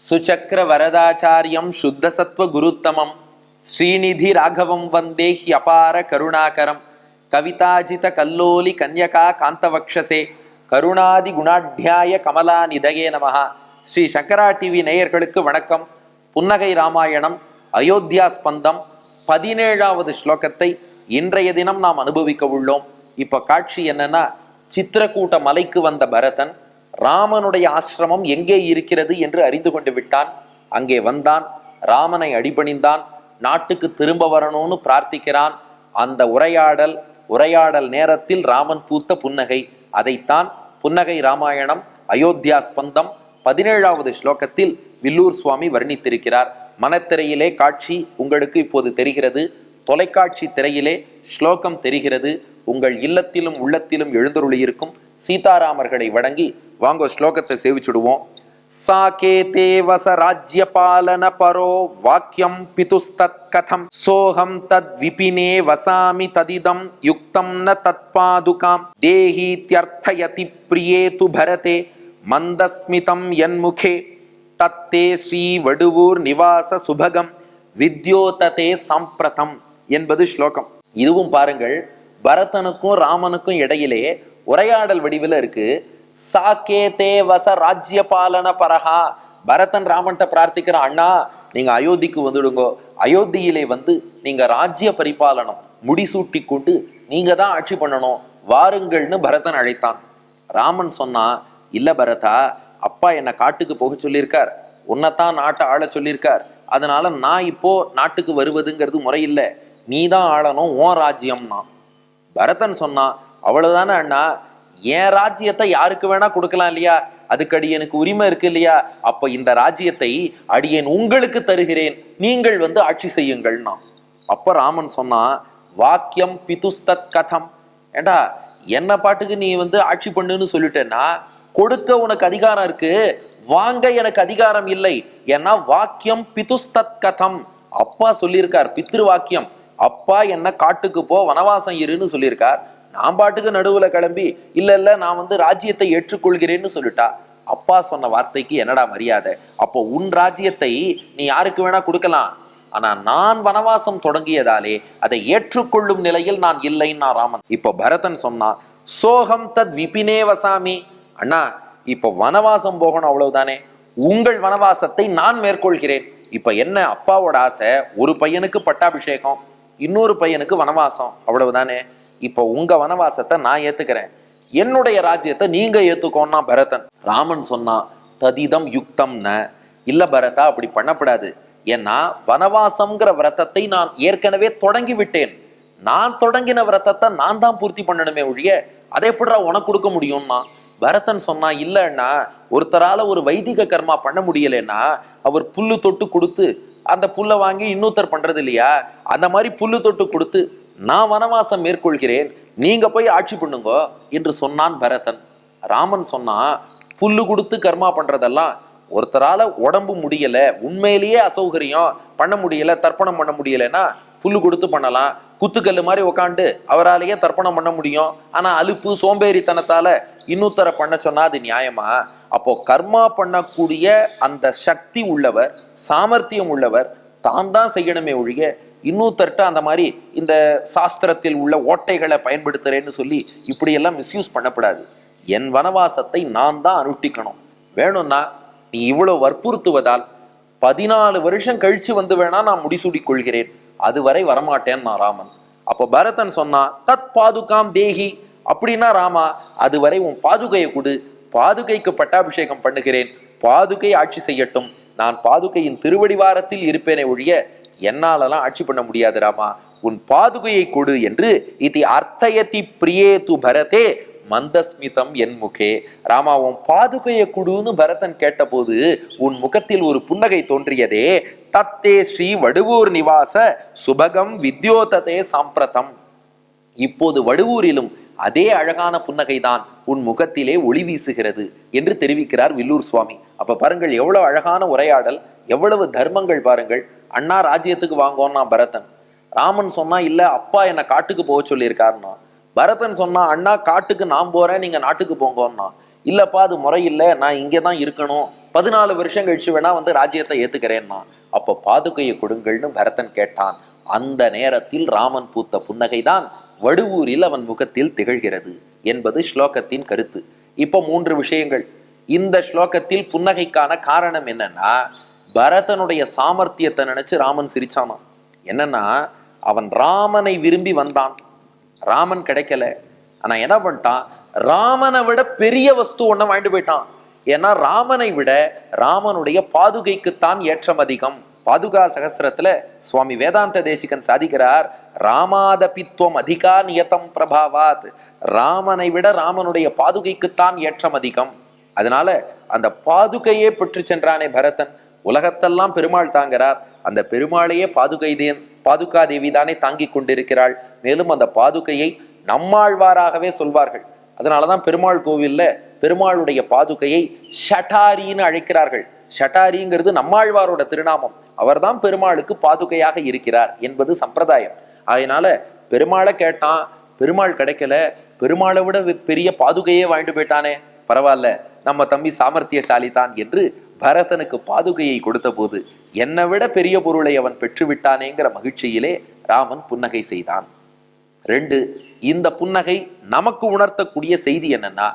சுச்சக்கர வரதாச்சாரியம் சுத்தசத்வ குருத்தமம் ஸ்ரீநிதி ராகவம் வந்தே அபார கருணாகரம் கவிதாஜித கல்லோலி கன்யகா காந்தவக்ஷசே கருணாதி குணாட்யாய கமலா நிதயே நமஹா. ஸ்ரீ சங்கரா டிவி நேயர்களுக்கு வணக்கம். புன்னகை ராமாயணம் அயோத்தியா ஸ்பந்தம் 17வது ஸ்லோகத்தை இன்றைய தினம் நாம் அனுபவிக்க உள்ளோம். இப்ப காட்சி என்னன்னா, சித்திரக்கூட்ட மலைக்கு வந்த பரதன் ராமனுடைய ஆசிரமம் எங்கே இருக்கிறது என்று அறிந்து கொண்டு விட்டான். அங்கே வந்தான், ராமனை அடிபணிந்தான், நாட்டுக்கு திரும்ப வரணும்னு பிரார்த்திக்கிறான். அந்த உரையாடல் நேரத்தில் ராமன் பூத்த புன்னகை, அதைத்தான் புன்னகை ராமாயணம் அயோத்தியா ஸ்பந்தம் 17வது ஸ்லோகத்தில் வில்லூர் சுவாமி வர்ணித்திருக்கிறார். மனத்திரையிலே காட்சி உங்களுக்கு இப்போது தெரிகிறது, தொலைக்காட்சி திரையிலே ஸ்லோகம் தெரிகிறது. உங்கள் இல்லத்திலும் உள்ளத்திலும் எழுந்தருளி இருக்கும் சீதாராமர்களை வணங்கி வாங்கோ ஸ்லோகத்தை சேவிச்சுடுவோம். சாகேதே வச ராஜ்ய பாலன பரோ வாக்கியம் பிதுஸ்தத் கதம் சோகம் தத் விபினே வசாமி ததிதம் யுக்தம் ந தத்பாதுகாம் தேஹீத்யர்த்தயதி பிரியே து பரதே மந்தஸ்மிதம் யன்முகே தத்தே ஸ்ரீ வடுவூர் நிவாச சுபகம் வித்யோததே சம்பிரதம் என்பது ஸ்லோகம். இதுவும் பாருங்கள், பரதனுக்கும் ராமனுக்கும் இடையிலே உரையாடல் வடிவில் இருக்கு. சாகேதே வச ராஜ்ய பாலன பரஹா. பரதன் ராமன்ட்ட பிரார்த்திக்கிறான், அண்ணா நீங்க அயோத்திக்கு வந்துடுங்கோ, அயோத்தியிலே வந்து நீங்க ராஜ்ய பரிபாலனம் முடிசூட்டி கொண்டு நீங்க தான் ஆட்சி பண்ணணும், வாருங்கள்னு பரதன் அழைத்தான். ராமன் சொன்னா, இல்ல பரதா, அப்பா என்ன காட்டுக்கு போக சொல்லியிருக்கார், உன்னைத்தான் நாட்டை ஆள சொல்லியிருக்கார், அதனால நான் இப்போ நாட்டுக்கு வருவதுங்கிறது முறையில்லை, நீ தான் ஆளணும், உன் ராஜ்யம்னா. பரதன் சொன்னா, அவ்வளவுதானே அண்ணா, என் ராஜ்யத்தை யாருக்கு வேணா கொடுக்கலாம் இல்லையா, அதுக்கு அடியனுக்கு உரிமை இருக்கு இல்லையா, அப்ப இந்த ராஜ்யத்தை அடியேன் உங்களுக்கு தருகிறேன், நீங்கள் வந்து ஆட்சி செய்யுங்கள்னா. அப்ப ராமன் சொன்னா, வாக்கியம் பிதுஸ்தத் கதம். ஏண்டா என்ன பாட்டுக்கு நீ வந்து ஆட்சி பண்ணுன்னு சொல்லிட்டேன்னா கொடுக்க உனக்கு அதிகாரம் இருக்கு, வாங்க எனக்கு அதிகாரம் இல்லை. ஏன்னா வாக்கியம் பிதுஸ்தத் கதம், அப்பா சொல்லியிருக்கார், பித்ரு வாக்கியம், அப்பா என்ன காட்டுக்கு போ வனவாசம் இருன்னு சொல்லியிருக்கார். நான் பாட்டுக்கு நடுவுல கிளம்பி இல்ல நான் வந்து ராஜ்யத்தை ஏற்றுக்கொள்கிறேன்னு சொல்லிட்டா, அப்பா சொன்ன வார்த்தைக்கு என்னடா மரியாதை? அப்போ உன் ராஜ்யத்தை நீ யாருக்கு வேணா கொடுக்கலாம், ஆனா நான் வனவாசம் தொடங்கியதாலே அதை ஏற்றுக்கொள்ளும் நிலையில் நான் இல்லைன்னா ராமன். இப்போ பரதன் சொன்னா, சோகம் தத் விபினே வசாமி. அண்ணா இப்போ வனவாசம் போகணும் அவ்வளவுதானே, உங்கள் வனவாசத்தை நான் மேற்கொள்கிறேன். இப்ப என்ன அப்பாவோட ஆசை, ஒரு பையனுக்கு பட்டாபிஷேகம், இன்னொரு பையனுக்கு வனவாசம், அவ்வளவுதானே. இப்போ உங்க வனவாசத்தை நான் ஏத்துக்கிறேன், என்னுடைய ராஜ்யத்தை நீங்க ஏத்துக்கோன்னா பரதன். ராமன் சொன்னா, ததிதம் யுக்தம் ந. இல்ல பரதா, அப்படி பண்ணப்படாது. ஏன்னா வனவாசம்ங்கிற விரதத்தை நான் ஏற்கனவே தொடங்கி விட்டேன், நான் தொடங்கின விரதத்தை நான் தான் பூர்த்தி பண்ணணுமே ஒழிய அதை எப்படிடா உனக்கு கொடுக்க முடியும்னா. பரதன் சொன்னா, இல்லைன்னா ஒருத்தரால ஒரு வைதிக கர்மா பண்ண முடியலன்னா அவர் புல்லு தொட்டு கொடுத்து அந்த புல்லை வாங்கி இன்னொருத்தர் பண்றது இல்லையா, அந்த மாதிரி புல்லு தொட்டு கொடுத்து நான் வனவாசம் மேற்கொள்கிறேன், நீங்க போய் ஆட்சி பண்ணுங்க என்று சொன்னான் பரதன். ராமன் சொன்னா, புல்லு கொடுத்து கர்மா பண்றதெல்லாம் ஒருத்தரால உடம்பு முடியல, உண்மையிலேயே அசௌகரியம் பண்ண முடியல, தர்ப்பணம் பண்ண முடியலன்னா புல்லு கொடுத்து பண்ணலாம், குத்துக்கல்லு மாதிரி உக்காண்டு அவராலேயே தர்ப்பணம் பண்ண முடியும். ஆனா அலுப்பு சோம்பேறித்தனத்தால இன்னொருத்தரை பண்ண சொன்னா அது நியாயமா? அப்போ கர்மா பண்ணக்கூடிய அந்த சக்தி உள்ளவர், சாமர்த்தியம் உள்ளவர் தான் தான் செய்யணுமே ஒழிய இன்னொருத்தர்கிட்ட அந்த மாதிரி இந்த சாஸ்திரத்தில் உள்ள ஓட்டைகளை பயன்படுத்துறேன்னு சொல்லி இப்படியெல்லாம் மிஸ்யூஸ் பண்ணக்கூடாது. என் வனவாசத்தை நான் தான் அனுஷ்டிக்கணும். வேணும்னா நீ இவ்வளவு வற்புறுத்துவதால் 14 வருஷம் கழிச்சு வந்து வேணா நான் முடிசூடி கொள்கிறேன், அதுவரை வரமாட்டேன் நான் ராமன். அப்போ பரதன் சொன்னா, தத் பாதுகாம் தேகி. அப்படின்னா ராமா, அதுவரை உன் பாதுகையை கொடு, பாதுகைக்கு பட்டாபிஷேகம் பண்ணுகிறேன், பாதுகை ஆட்சி செய்யட்டும், நான் பாதுகையின் திருவடிவாரத்தில் இருப்பேனே ஒழிய என்னாலெல்லாம் ஆட்சி பண்ண முடியாது ராமா, உன் பாதுகையை கொடு என்று இது அர்த்தயதி பிரியே து பரதே மந்தஸ்மிதம் என் முகே. ராமா, உன் பாதுகையை கொடுன்னு பரதன் கேட்டபோது உன் முகத்தில் ஒரு புன்னகை தோன்றியதே. தத்தே ஸ்ரீ வடுவூர் நிவாச சுபகம் வித்யோததே சாம்பிரதம். இப்போது வடுவூரிலும் அதே அழகான புன்னகைதான் உன் முகத்திலே ஒளி வீசுகிறது என்று தெரிவிக்கிறார் வில்லூர் சுவாமி. அப்ப பாருங்கள், எவ்வளவு அழகான உரையாடல், எவ்வளவு தர்மங்கள் பாருங்கள். அண்ணா ராஜ்யத்துக்கு வாங்கோன்னா பரதன், ராமன் சொன்னா இல்ல அப்பா என்ன காட்டுக்கு போக சொல்லியிருக்காருன்னா. பரதன் சொன்னா, அண்ணா காட்டுக்கு நான் போறேன், நீங்க நாட்டுக்கு போங்கன்னா. இல்லப்பா அது முறை இல்லை, நான் இங்கே தான் இருக்கணும், 14 வருஷம் கழிச்சு வேணா வந்து ராஜ்யத்தை ஏத்துக்கிறேன்னா, அப்போ பாதுகையை கொடுங்கள்னு பரதன் கேட்டான். அந்த நேரத்தில் ராமன் பூத்த புன்னகைதான் வடுவூரில் அவன் முகத்தில் திகழ்கிறது என்பது ஸ்லோகத்தின் கருத்து. இப்போ 3 விஷயங்கள். இந்த ஸ்லோகத்தில் புன்னகைக்கான காரணம் என்னன்னா, பரதனுடைய சாமர்த்தியத்தை நினைச்சு ராமன் சிரிச்சானான். என்னன்னா, அவன் ராமனை விரும்பி வந்தான், ராமன் கிடைக்கல. ஆனா என்ன பண்ணிட்டான், ராமனை விட பெரிய வஸ்து ஒன்ன வாங்கிட்டு போயிட்டான். ஏன்னா ராமனை விட ராமனுடைய பாதுகைக்குத்தான் ஏற்றம் அதிகம். பாதுகா சகஸ்திரத்துல சுவாமி வேதாந்த தேசிகன் சாதிக்கிறார், ராமாதபித்வம் அதிகா நியதம் பிரபாவாத். ராமனை விட ராமனுடைய பாதுகைக்குத்தான் ஏற்றம் அதிகம். அதனால அந்த பாதுகையே பெற்று சென்றானே பரதன். உலகத்தெல்லாம் பெருமாள் தாங்கிறார், அந்த பெருமாளையே பாதுகா தேவி தானே தாங்கி கொண்டிருக்கிறாள். மேலும் அந்த பாதுகையை நம்மாழ்வாராகவே சொல்வார்கள். அதனாலதான் பெருமாள் கோவில்ல பெருமாளுடைய பாதுகையை ஷட்டாரின்னு அழைக்கிறார்கள். ஷட்டாரிங்கிறது நம்மாழ்வாரோட திருநாமம். அவர்தான் பெருமாளுக்கு பாதுகையாக இருக்கிறார் என்பது சம்பிரதாயம். அதனால பெருமாளை கேட்டான், பெருமாள் கிடைக்கல, பெருமாளை விட பெரிய பாதுகையே வாங்கிட்டு போயிட்டானே, பரவாயில்ல நம்ம தம்பி சாமர்த்தியசாலி தான் என்று பரதனுக்கு பாதுகையை கொடுத்த போது என்னை விட பெரிய பொருளை அவன் பெற்றுவிட்டானேங்கிற மகிழ்ச்சியிலே ராமன் புன்னகை செய்தான். 2, இந்த புன்னகை நமக்கு உணர்த்தக்கூடிய செய்தி என்னன்னா,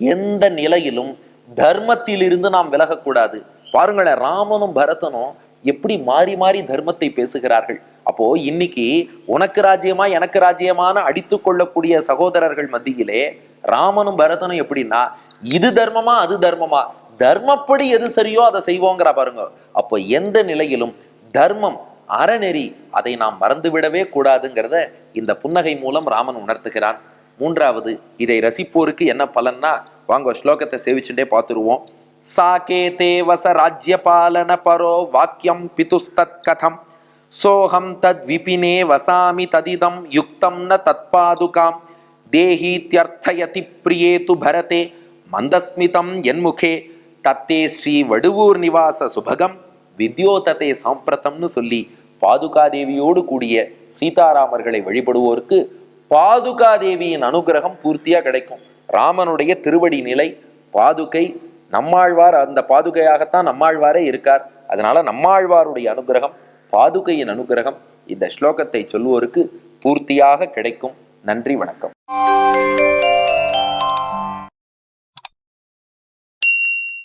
எந்த நிலையிலும் தர்மத்திலிருந்து நாம் விலகக்கூடாது. பாருங்களேன், ராமனும் பரதனும் எப்படி மாறி மாறி தர்மத்தை பேசுகிறார்கள். அப்போ இன்னைக்கு உனக்கு ராஜ்யமா எனக்கு ராஜ்யமான அடித்து கொள்ளக்கூடிய சகோதரர்கள் மத்தியிலே ராமனும் பரதனும் எப்படின்னா, இது தர்மமா அது தர்மமா, தர்மப்படி எது சரியோ அதை செய்வோங்கிற பாருங்க. அப்போ எந்த நிலையிலும் தர்மம் அறநெறி அதை நாம் மறந்துவிடவே கூடாதுங்கிறத இந்த புன்னகை மூலம் ராமன் உணர்த்துகிறான். 3வது, இதை ரசிப்போருக்கு என்ன பலன்னா, வாங்க ஸ்லோகத்தை சேவிச்சுட்டே பார்த்துருவோம். சாகேதே வச ராஜ்யபாலன பரோ வாக்கியம் பிதுஸ்தத் கதம் சோஹம் தத் விபினே வசாமி ததிதம் யுக்தம் ந தத்பாதுகாம் தேஹீத்யர்த்தயதி பிரியேது பரதே மந்தஸ்மிதம் என்முகே தத்தே ஸ்ரீ வடுவூர் நிவாச சுபகம் வித்யோததே சாம்பிரதம்னு சொல்லி பாதுகாதேவியோடு கூடிய சீதாராமர்களை வழிபடுவோருக்கு பாதுகாதேவியின் அனுகிரகம் பூர்த்தியா கிடைக்கும். ராமனுடைய திருவடி நிலை பாதுகை, நம்மாழ்வார் அந்த பாதுகையாகத்தான் நம்மாழ்வாரே இருக்கார். அதனால நம்மாழ்வாருடைய அனுகிரகம், பாதுகையின் அனுகிரகம் இந்த ஸ்லோகத்தை சொல்லுவோருக்கு பூர்த்தியாக கிடைக்கும். நன்றி, வணக்கம்.